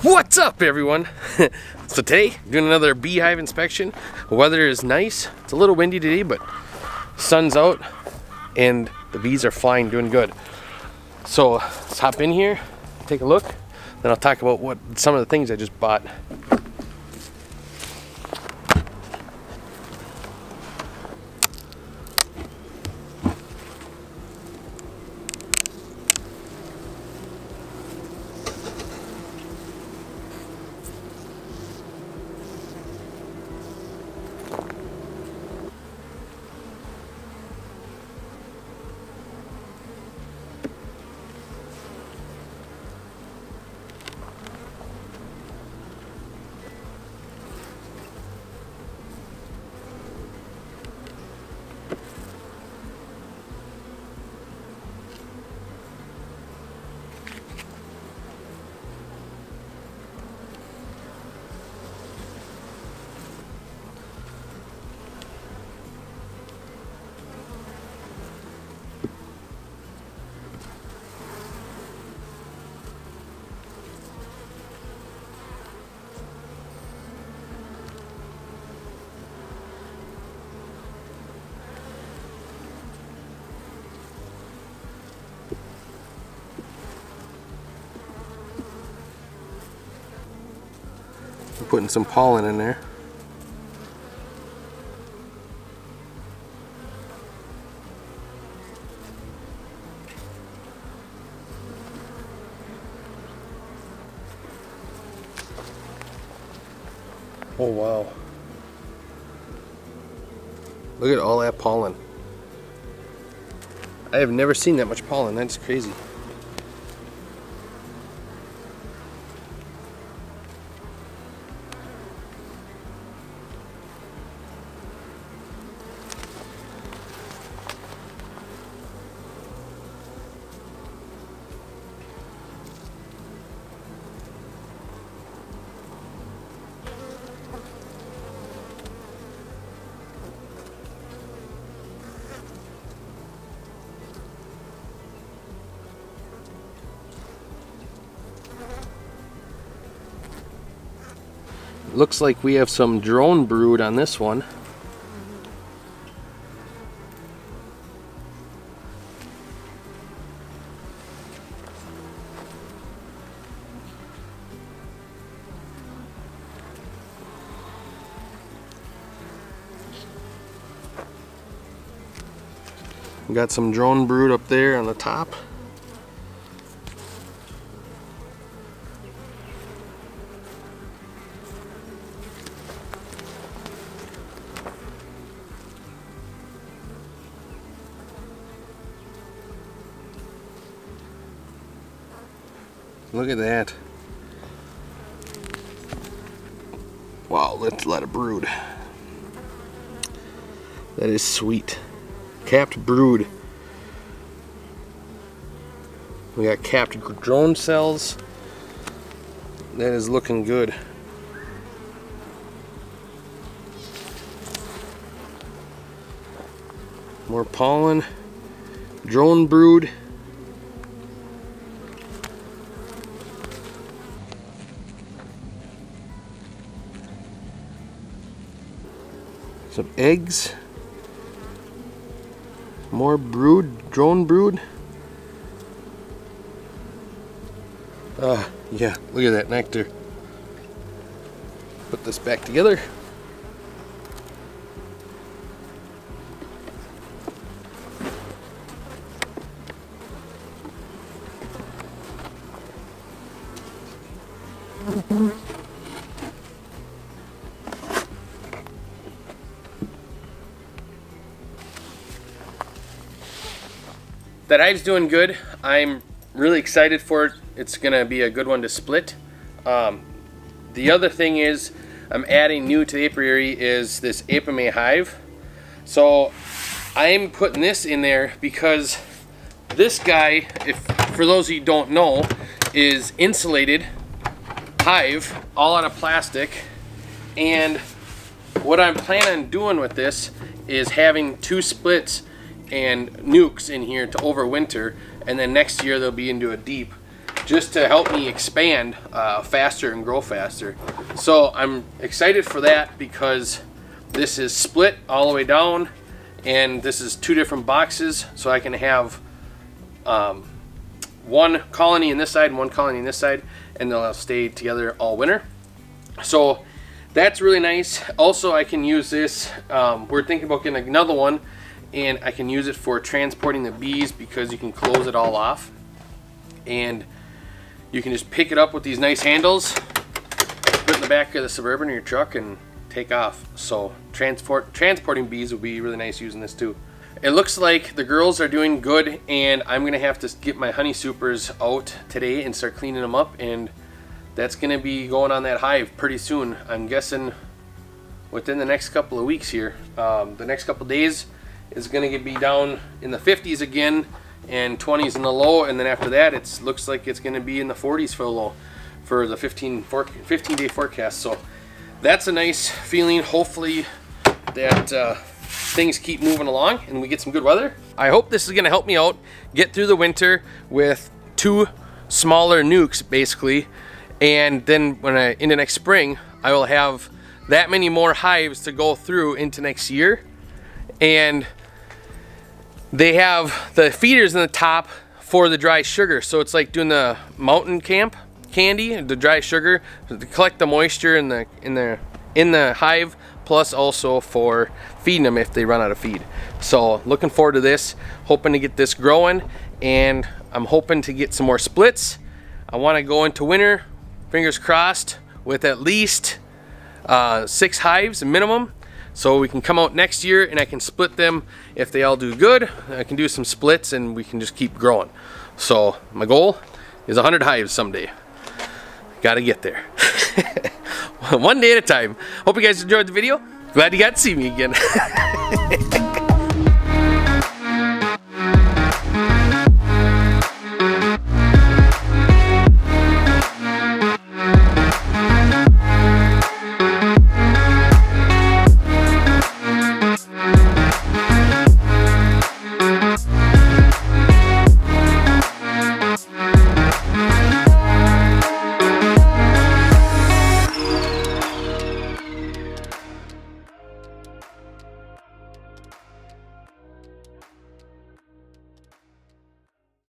What's up, everyone? So today, doing another beehive inspection. The weather is nice. It's a little windy today, but sun's out and the bees are flying, doing good. So let's hop in here, take a look, then I'll talk about what some of the things I just bought. I'm putting some pollen in there. Oh wow. Look at all that pollen. I have never seen that much pollen. That's crazy. Looks like we have some drone brood on this one. We got some drone brood up there on the top. Look at that. Wow, that's a lot of brood. That is sweet. Capped brood. We got capped drone cells. That is looking good. More pollen. Drone brood. Some eggs. More brood, drone brood. Yeah, look at that nectar. Put this back together. that hive's doing good. I'm really excited for it. It's gonna be a good one to split. The other thing is I'm adding new to the apiary is this Apimaye hive. So I'm putting this in there because this guy, for those of you who don't know, is insulated hive, all out of plastic. And what I'm planning on doing with this is having 2 splits and nukes in here to overwinter, and then next year they'll be into a deep, just to help me expand faster and grow faster. So I'm excited for that because this is split all the way down, and this is 2 different boxes, so I can have 1 colony in this side and 1 colony in this side, and they'll stay together all winter. So that's really nice. Also, I can use this, we're thinking about getting another one, and I can use it for transporting the bees because you can close it all off, and you can just pick it up with these nice handles, put it in the back of the Suburban or your truck, and take off. So transporting bees will be really nice using this too. It looks like the girls are doing good, and I'm gonna have to get my honey supers out today and start cleaning them up, and that's gonna be going on that hive pretty soon. I'm guessing within the next couple of weeks here. The next couple of days is gonna be down in the 50s again and 20s in the low, and then after that it looks like it's gonna be in the 40s for the low for the 15-day forecast. So that's a nice feeling. Hopefully that things keep moving along and we get some good weather. I hope this is gonna help me out get through the winter with 2 smaller nukes basically, and then when into next spring I will have that many more hives to go through into next year. And they have the feeders in the top for the dry sugar, so it's like doing the mountain camp candy, the dry sugar to collect the moisture in the hive, plus also for feeding them if they run out of feed. So looking forward to this, hoping to get this growing, and I'm hoping to get some more splits. I want to go into winter, fingers crossed, with at least 6 hives minimum, so we can come out next year and I can split them. If they all do good, I can do some splits and we can just keep growing. So my goal is 100 hives someday. Gotta get there. One day at a time. Hope you guys enjoyed the video. Glad you got to see me again.